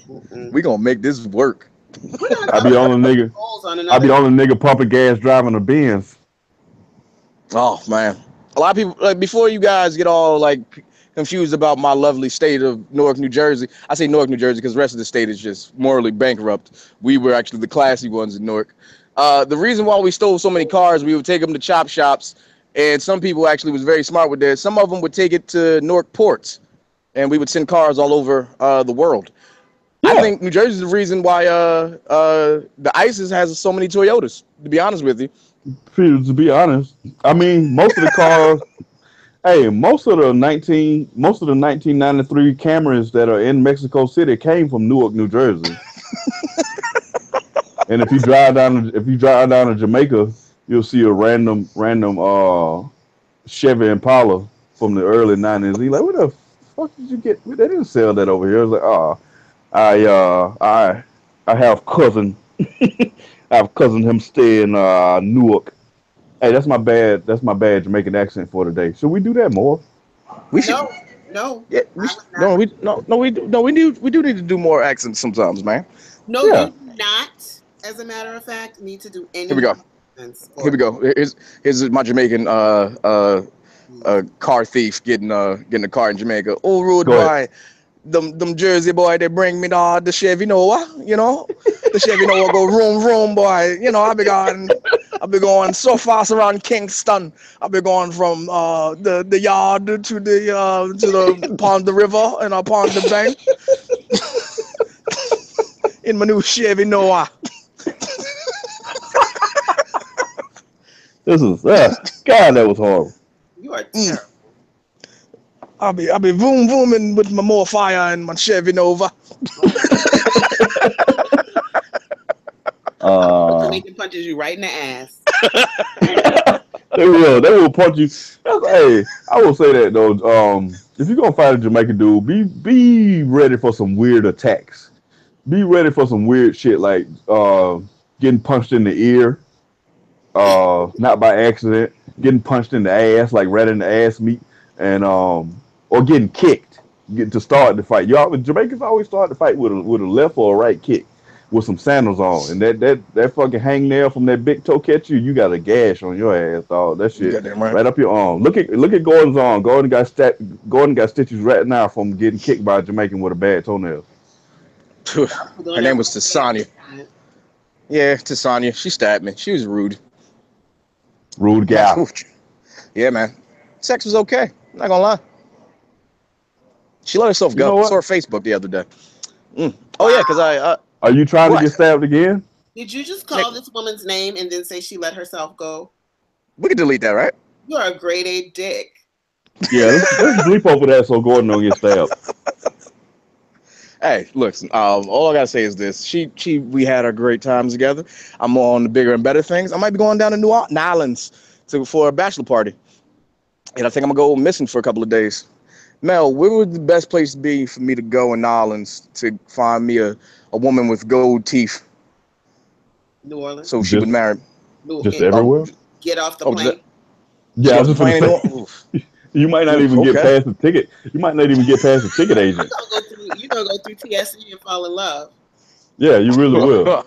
Speaker 1: Mm-mm.
Speaker 2: We gonna make this work.
Speaker 1: We're not
Speaker 3: I'd be the only nigga.
Speaker 1: goals on
Speaker 3: I'd be
Speaker 1: another.
Speaker 3: the only nigga pumping gas driving a Benz.
Speaker 2: Oh man, a lot of people like before you guys get all like confused about my lovely state of Newark, New Jersey. I say Newark, New Jersey because the rest of the state is just morally bankrupt. We were actually the classy ones in Newark. The reason why we stole so many cars, we would take them to chop shops, and some people actually was very smart with this. Some of them would take it to Newark ports, and we would send cars all over the world. I
Speaker 3: Yeah,
Speaker 2: think New Jersey is the reason why the ISIS has so many Toyotas. To be honest with you,
Speaker 3: to be honest, I mean most of the cars. Hey, most of the 1993 Camrys that are in Mexico City came from Newark, New Jersey. And if you drive down to Jamaica, you'll see a random Chevy Impala from the early '90s. You're like, what the fuck did you get? They didn't sell that over here. I was like, oh, I have cousin, I have cousin him stay in Newark. Hey, that's my bad. That's my bad Jamaican accent for today. Should we do that more?
Speaker 2: we should.
Speaker 1: No, no.
Speaker 2: Yeah,
Speaker 1: I would not.
Speaker 2: we do need to do more accents sometimes, man.
Speaker 1: No,
Speaker 3: Yeah.
Speaker 1: you do not, as a matter of fact, need to do any
Speaker 2: Here we go.
Speaker 1: nonsense
Speaker 2: Here we go. Here's my Jamaican car thief getting a car in Jamaica. Oh, rude
Speaker 3: Go ahead.
Speaker 2: boy. Them Jersey boy, they bring me the Chevy Nova, you know. The Chevy Nova go room, boy. You know, I be going so fast around Kingston. I be going from the yard to the upon the river and upon the bank in my new Chevy Nova.
Speaker 3: This is God, that was horrible.
Speaker 1: You are
Speaker 2: Mm.
Speaker 1: terrible.
Speaker 2: I'll be vroom vrooming with my more fire and my Chevy Nova.
Speaker 1: Jamaican punches you right in the ass.
Speaker 3: They will punch you. Hey, I will say that though. If you're gonna fight a Jamaican dude, be ready for some weird attacks. Be ready for some weird shit like getting punched in the ear, not by accident, getting punched in the ass, like right in the ass meat, and or getting kicked to start the fight. Jamaicans always start the fight with a left or a right kick with some sandals on, and that fucking hangnail from that big toe catch you got a gash on your ass, dog. That shit
Speaker 2: Goddamn right.
Speaker 3: right up your arm. Look at Gordon's arm. Gordon got stitches right now from getting kicked by a Jamaican with a bad toenail.
Speaker 2: Her name was Tasania. Yeah, Tasania. She stabbed me. She was rude.
Speaker 3: Rude guy.
Speaker 2: Yeah, man. Sex was okay. I'm not gonna lie. She let herself
Speaker 3: You know
Speaker 2: go.
Speaker 3: what?
Speaker 2: Saw her Facebook the other day. Oh yeah, because I
Speaker 3: Are you trying
Speaker 2: What?
Speaker 3: to get stabbed again?
Speaker 1: Did you just call this woman's name and then say she let herself go?
Speaker 2: we could delete that, right?
Speaker 1: You are a grade A dick.
Speaker 3: Yeah, let's bleep over that so Gordon don't get stabbed.
Speaker 2: Hey, look, all I gotta say is this: we had our great times together. I'm more on the bigger and better things. I might be going down to New Orleans for a bachelor party, and I think I'm gonna go missing for a couple of days. Mel, where would the best place be for me to go in New Orleans to find me a woman with gold teeth,
Speaker 1: New Orleans.
Speaker 2: so she would marry me?
Speaker 3: Just everywhere?
Speaker 1: Get off the
Speaker 2: Oh,
Speaker 1: plane.
Speaker 3: Yeah, I was just
Speaker 2: Plain
Speaker 3: gonna
Speaker 2: and
Speaker 3: say, you might not even get
Speaker 2: Okay.
Speaker 3: past the ticket. You might not even get past the ticket agent.
Speaker 1: You're gonna go through TSC and fall in love.
Speaker 3: Yeah, you really will.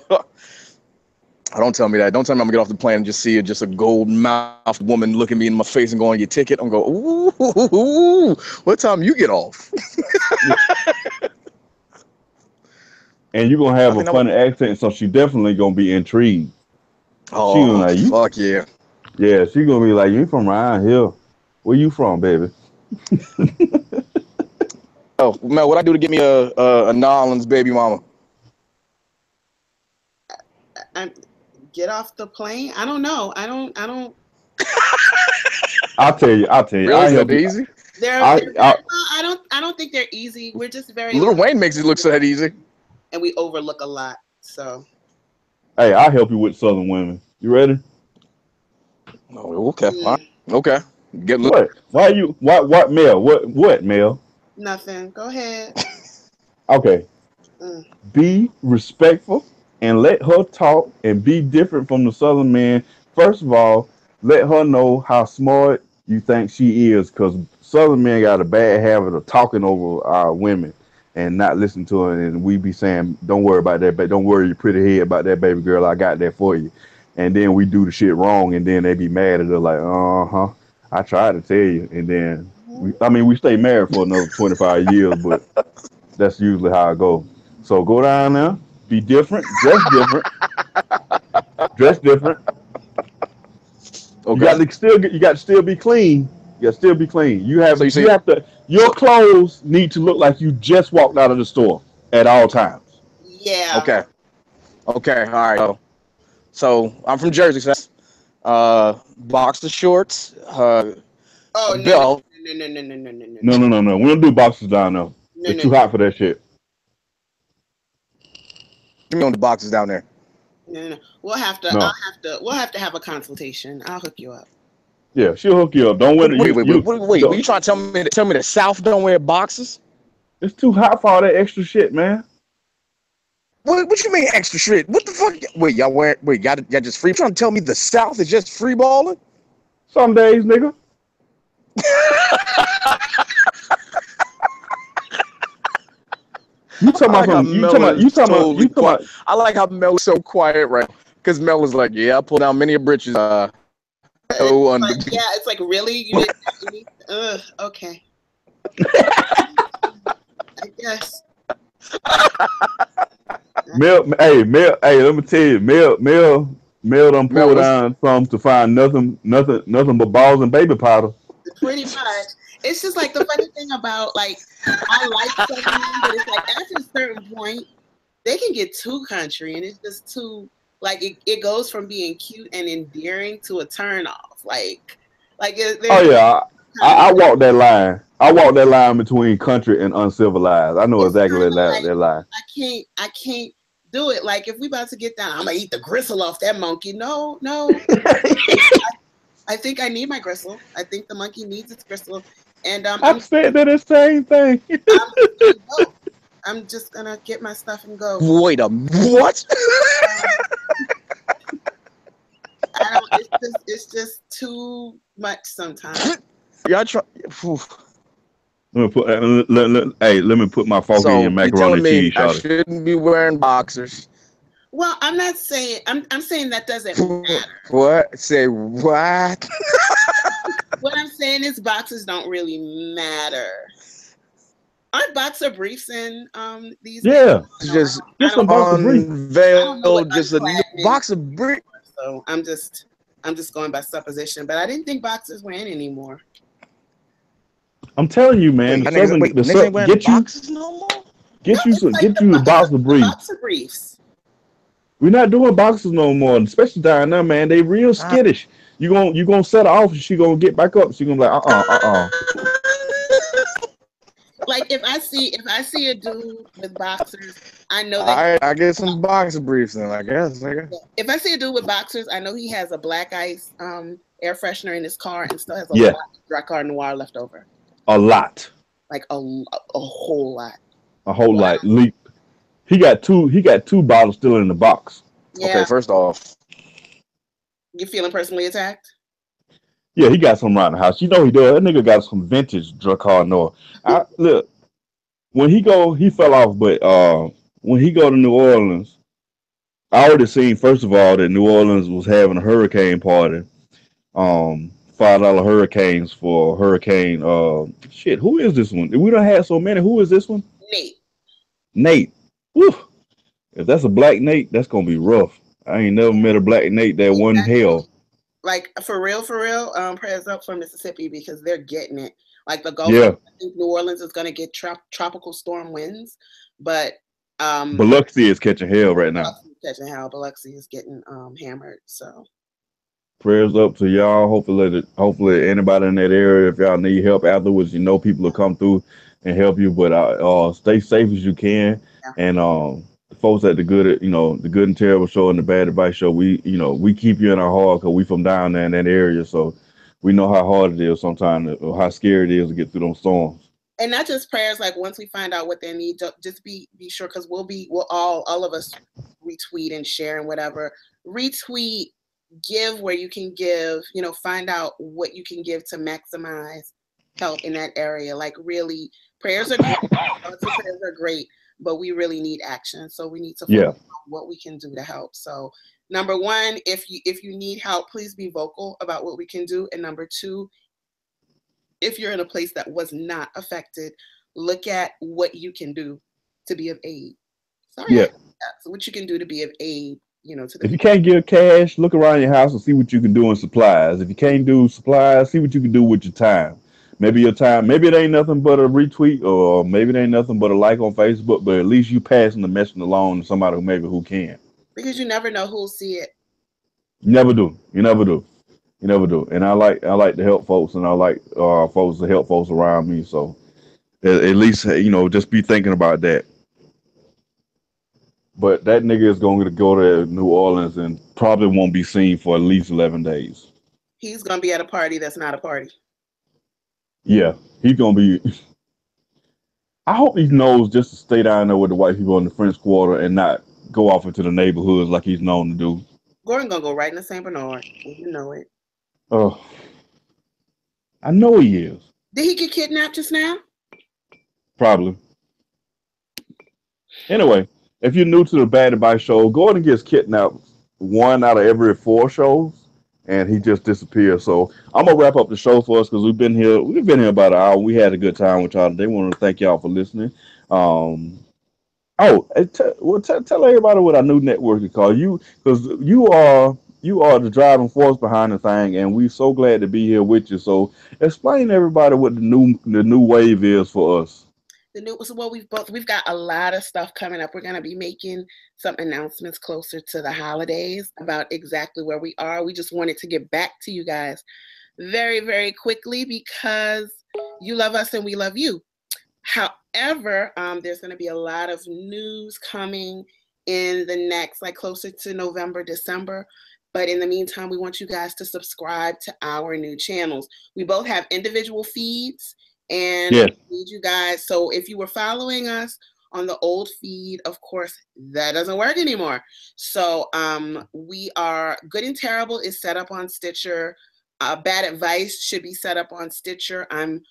Speaker 2: Don't tell me that. Don't tell me I'm gonna get off the plane and just see just a gold mouthed woman looking me in my face and going, "Your ticket." I'm going, "Ooh, what time you get off?"
Speaker 3: And you're gonna
Speaker 2: I
Speaker 3: have a
Speaker 2: think
Speaker 3: funny accent, so she definitely gonna be intrigued.
Speaker 2: Oh,
Speaker 3: She gonna like, you?
Speaker 2: fuck yeah.
Speaker 3: Yeah, she gonna be like, you from around here? Where you from, baby?
Speaker 2: Oh, Mel, what I do to get me a New Orleans baby mama?
Speaker 1: Get off the plane. I don't know. I don't.
Speaker 3: I'll tell you.
Speaker 2: Really?
Speaker 3: I'll
Speaker 2: Is
Speaker 3: help
Speaker 2: that
Speaker 3: you.
Speaker 2: easy?
Speaker 1: I don't think they're easy. We're just very
Speaker 2: Lil Wayne makes it look so that easy.
Speaker 1: and we overlook a lot. So
Speaker 3: Hey, I'll help you with Southern women. You ready?
Speaker 2: Oh, okay. All right.
Speaker 1: Mm,
Speaker 2: Okay. Get look.
Speaker 3: What? Why you? What, Mel? What, Mel?
Speaker 1: nothing. Go ahead.
Speaker 3: Okay.
Speaker 1: Mm.
Speaker 3: Be respectful and let her talk and be different from the Southern man. First of all, let her know how smart you think she is, because Southern men got a bad habit of talking over our women and not listening to her. And we be saying, "Don't worry about that, but don't worry your pretty head about that, baby girl. I got that for you." And then we do the shit wrong, and then they be mad at her like, "Uh huh, I tried to tell you." And then I mean, we stay married for another 25 years, but that's usually how I go. So go down there, be different, dress different.
Speaker 2: Okay.
Speaker 3: You got to still be clean. You got to still be clean.
Speaker 2: So you
Speaker 3: You
Speaker 2: see,
Speaker 3: have to. Your clothes need to look like you just walked out of the store at all times.
Speaker 1: Yeah.
Speaker 2: okay. Okay. All right. So I'm from Jersey. So that's boxer shorts, a
Speaker 1: Oh no no
Speaker 2: belt.
Speaker 1: no no no no no no no
Speaker 3: No,
Speaker 1: no
Speaker 3: no, no, no. We don't do boxes down there.
Speaker 1: no
Speaker 3: It's
Speaker 1: no
Speaker 3: too hot for that shit.
Speaker 2: Give me on the boxes down there.
Speaker 1: no no. We'll have to. I'll
Speaker 3: No.
Speaker 1: have to. We'll have to have a consultation. I'll hook you up.
Speaker 3: Yeah, she'll hook you up. Don't
Speaker 2: Wait,
Speaker 3: wear
Speaker 2: wait,
Speaker 3: you
Speaker 2: wait, wait,
Speaker 3: you.
Speaker 2: wait, wait. Were
Speaker 3: Don't,
Speaker 2: you trying to tell me the South don't wear boxes?
Speaker 3: it's too hot for all that extra shit, man.
Speaker 2: What you mean extra shit? What the fuck? Wait, y'all wear? Wait, y'all just free? You trying to tell me the South is just free balling?
Speaker 3: Some days, nigga. You talking
Speaker 2: I
Speaker 3: about
Speaker 2: like how
Speaker 3: some? You talking
Speaker 2: Mel
Speaker 3: about?
Speaker 2: is
Speaker 3: You talking about?
Speaker 2: totally
Speaker 3: You talking
Speaker 2: quiet.
Speaker 3: about?
Speaker 2: I like how Mel is so quiet right now. Because Mel is like, yeah, I pulled down many a britches.
Speaker 1: It's
Speaker 2: Oh, under.
Speaker 1: like yeah. It's like really you didn't have any. Okay. I guess.
Speaker 3: Hey, let me tell you, Mel done
Speaker 2: Mel,
Speaker 3: pulled
Speaker 2: what's
Speaker 3: down some to find nothing but balls and baby powder.
Speaker 1: Pretty much. It's just like the funny thing about like I like Southern men, but it's like after a certain point, they can get too country and it's just too like it goes from being cute and endearing to a turn off.
Speaker 3: Oh
Speaker 1: there's
Speaker 3: yeah,
Speaker 1: kind of
Speaker 3: I walk that line. I walk that line between country and uncivilized. I know
Speaker 1: it's
Speaker 3: exactly
Speaker 1: kind of like
Speaker 3: that line.
Speaker 1: I can't do it. Like if we about to get down, I'm gonna eat the gristle off that monkey. No, no. I think I need my gristle. I think the monkey needs its gristle. And
Speaker 3: I said that the same thing.
Speaker 1: I'm just gonna go. I'm just gonna get my stuff and go.
Speaker 2: wait a what?
Speaker 1: Um, I don't. It's just too much sometimes.
Speaker 2: Y'all try.
Speaker 3: Let me put my fork in your
Speaker 2: So you
Speaker 3: macaroni
Speaker 2: telling
Speaker 3: and
Speaker 2: me
Speaker 3: cheese,
Speaker 2: I
Speaker 3: shawty.
Speaker 2: shouldn't be wearing boxers?
Speaker 1: Well, I'm not saying. I'm saying that doesn't matter.
Speaker 2: What? Say what?
Speaker 1: What I'm saying is boxes don't really matter. Aren't boxer briefs in these days?
Speaker 3: Yeah,
Speaker 1: No,
Speaker 2: Just
Speaker 1: I
Speaker 3: get some
Speaker 1: don't.
Speaker 3: box of brief.
Speaker 1: I don't know what
Speaker 2: unveiled just a new
Speaker 1: unclad means.
Speaker 2: box of brick.
Speaker 1: So I'm just going by supposition. But I didn't think boxers were in anymore.
Speaker 3: I'm telling you, man.
Speaker 2: Wait, niggas ain't wearing boxes no more.
Speaker 1: No, it's like
Speaker 3: get you a box of
Speaker 1: the
Speaker 3: brief.
Speaker 1: boxer briefs.
Speaker 3: We're not doing boxes no more, especially down there, man. They real
Speaker 2: Uh,
Speaker 3: skittish. You gonna set her off, and she gonna get back up. She gonna be like,
Speaker 1: Like if I see a dude with boxers, I know that.
Speaker 2: I get some boxer briefs then. I guess.
Speaker 1: If I see a dude with boxers, I know he has a black ice air freshener in his car and still has a
Speaker 3: Yeah,
Speaker 1: lot of Dracar Noir left over,
Speaker 3: a lot,
Speaker 1: like a whole lot.
Speaker 3: a whole
Speaker 1: Wow.
Speaker 3: lot. He got two bottles still in the box.
Speaker 1: Yeah,
Speaker 2: Okay, first off,
Speaker 1: you feeling personally attacked?
Speaker 3: Yeah, he got some around the house. You know he does. That nigga got some vintage Dracar Noir. I look when he fell off, but when he go to New Orleans, I already seen first of all that New Orleans was having a hurricane party. $5 hurricanes for hurricane. Shit. Who is this one? We don't have so many. Who is this one?
Speaker 1: Nate.
Speaker 3: Nate. Woo. If that's a black Nate, that's gonna be rough. I ain't never met a black Nate that one hell.
Speaker 1: Like for real, prayers up for Mississippi because they're getting it. Like the Gulf,
Speaker 3: Yeah,
Speaker 1: I think New Orleans is going to get tropical storm winds, but
Speaker 3: Biloxi is catching hell right now.
Speaker 1: Biloxi is catching hell. Biloxi is getting hammered. So
Speaker 3: Prayers up to y'all. Hopefully anybody in that area, if y'all need help afterwards, people will come through and help you. But stay safe as you can,
Speaker 1: yeah,
Speaker 3: and folks at the good, the Good and Terrible Show and the Bad Advice Show, we keep you in our heart because we from down there in that area, so we know how hard it is sometimes, or how scary it is to get through those storms.
Speaker 1: And not just prayers. Like once we find out what they need, just be sure, because we'll all of us retweet and share and whatever. Retweet, give where you can give. Find out what you can give to maximize help in that area. Like really, prayers are great. Prayers are great, but we really need action. So we need to focus on what we can do to help. So number one, if you need help, please be vocal about what we can do. And number two, if you're in a place that was not affected, look at what you can do to be of aid. Sorry. Yeah. So what you can do to be of aid, to the
Speaker 3: If you can't give cash, look around your house and see what you can do in supplies. If you can't do supplies, see what you can do with your time. Maybe it ain't nothing but a retweet, or maybe it ain't nothing but a like on Facebook, but at least you passing the message along to somebody who can.
Speaker 1: Because you never know who'll see it.
Speaker 3: You never do. And I like to help folks, and I like folks to help folks around me. So at least just be thinking about that. But that nigga is going to go to New Orleans and probably won't be seen for at least 11 days.
Speaker 1: He's going to be at a party that's not a party.
Speaker 3: Yeah, he's going to be. I hope he knows just to stay down there with the white people in the French Quarter and not go off into the neighborhoods like he's known to do.
Speaker 1: Gordon going to go right into St. Bernard. You know it.
Speaker 3: Oh, I know he is.
Speaker 1: Did he get kidnapped just now?
Speaker 3: Probably. Anyway, if you're new to the Bad Advice Show, Gordon gets kidnapped 1 out of every 4 shows, and he just disappears. So I'm gonna wrap up the show for us because we've been here about an hour. We had a good time with y'all today. Want to thank y'all for listening. Tell everybody what our new network is called. Because you are the driving force behind the thing, and we're so glad to be here with you. So explain to everybody what the new wave is for us.
Speaker 1: We've got a lot of stuff coming up. We're going to be making some announcements closer to the holidays about exactly where we are. We just wanted to get back to you guys very, very quickly because you love us and we love you. However, there's going to be a lot of news coming in the next, closer to November, December. But in the meantime, we want you guys to subscribe to our new channels. We both have individual feeds. And we need you guys. So if you were following us on the old feed, of course, that doesn't work anymore. So we are Good and Terrible is set up on Stitcher. Bad Advice should be set up on Stitcher. I'm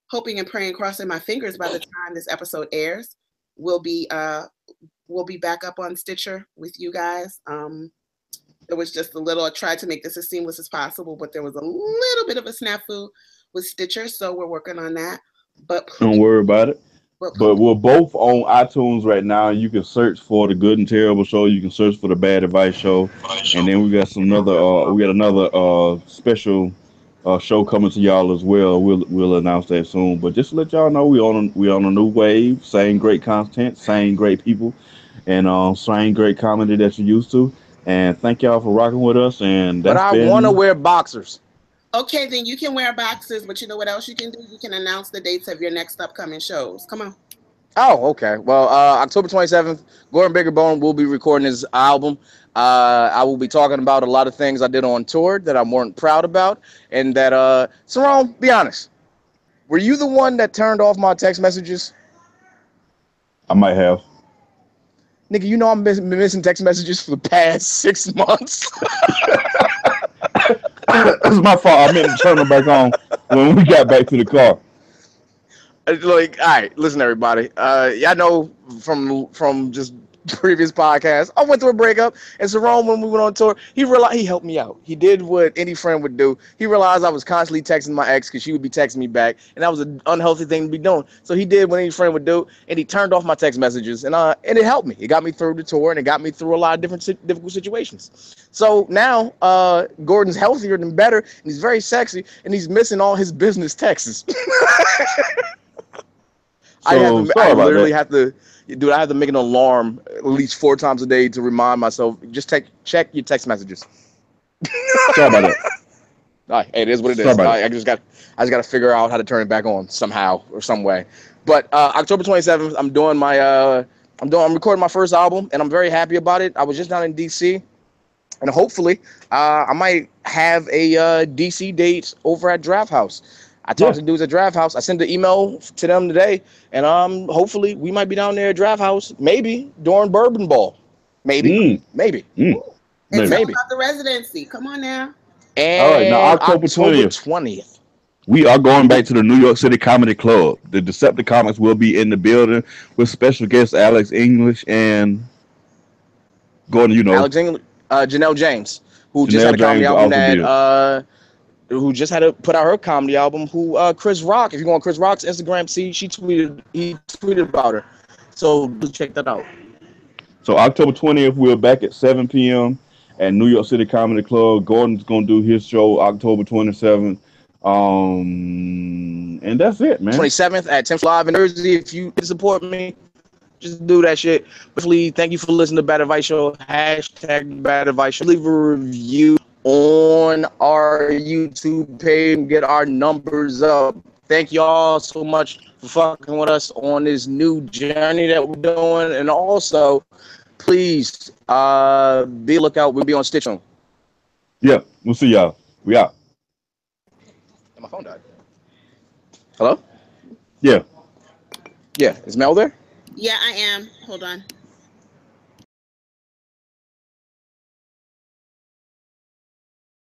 Speaker 1: hoping and praying, crossing my fingers by the time this episode airs, we'll be back up on Stitcher with you guys. There was just I tried to make this as seamless as possible, but there was a little bit of a snafu with Stitcher, so we're working on that. But
Speaker 3: don't worry about it. But we're both on iTunes right now. You can search for the Good and Terrible Show. You can search for the Bad Advice Show, and then we got another special show coming to y'all as well. We'll announce that soon. But just to let y'all know, we on a new wave. Same great content, same great people, and same great comedy that you're used to. And thank y'all for rocking with us.
Speaker 2: But I want to wear boxers.
Speaker 1: Okay, then you can wear boxes, but you know what else you can do? You can announce the dates of your next upcoming shows. Come on.
Speaker 2: Oh, okay. Well, October 27th, Gordon Baker Bone will be recording his album. I will be talking about a lot of things I did on tour that I weren't proud about. And that, Sarone, be honest. Were you the one that turned off my text messages?
Speaker 3: I might have.
Speaker 2: Nigga, you know I'm missing text messages for the past 6 months.
Speaker 3: It's my fault. I meant to turn them back on when we got back to the car.
Speaker 2: All right, listen, everybody. Y'all know from just previous podcasts, I went through a breakup, and Sarone, when we went on tour, he helped me out. He did what any friend would do. He realized I was constantly texting my ex because she would be texting me back, and that was an unhealthy thing to be doing. So he did what any friend would do, and he turned off my text messages, and it helped me. It got me through the tour, and it got me through a lot of difficult situations. So now Gordon's healthier than better, and he's very sexy, and he's missing all his business texts. I have to make an alarm at least 4 times a day to remind myself. Just check your text messages.
Speaker 3: Sorry about that.
Speaker 2: All right, hey, it is what it is. I just got to figure out how to turn it back on somehow or some way. But October 27th, I'm doing my I'm recording my first album, and I'm very happy about it. I was just down in DC, and hopefully, I might have a DC date over at Draft House. I talked to dudes at Draft House. I sent the email to them today, and hopefully we might be down there at Draft House, maybe during Bourbon Ball, maybe.
Speaker 1: And tell about the residency. Come on now.
Speaker 2: And
Speaker 3: all right, now October 20th. We are going back to the New York City Comedy Club. The Decepticons will be in the building with special guests Alex English and Gordon, you know.
Speaker 2: Alex English, Janelle James, who just had a comedy album who just had to put out her comedy album, Chris Rock, if you go on Chris Rock's Instagram, he tweeted about her. So check that out.
Speaker 3: So October 20th, we're back at 7 p.m. at New York City Comedy Club. Gordon's going to do his show October 27th. And that's it, man.
Speaker 2: 27th at 10 Live in Jersey. If you support me, just do that shit. Hopefully, thank you for listening to Bad Advice Show. # Bad Advice Show. Leave a review on our YouTube page and get our numbers up. Thank y'all so much for fucking with us on this new journey that we're doing. And also, please be a lookout. We'll be on Stitch On.
Speaker 3: Yeah, we'll see y'all. We out.
Speaker 2: My phone died. Hello?
Speaker 3: Yeah.
Speaker 2: Yeah. Is Mel there?
Speaker 1: Yeah, I am. Hold on.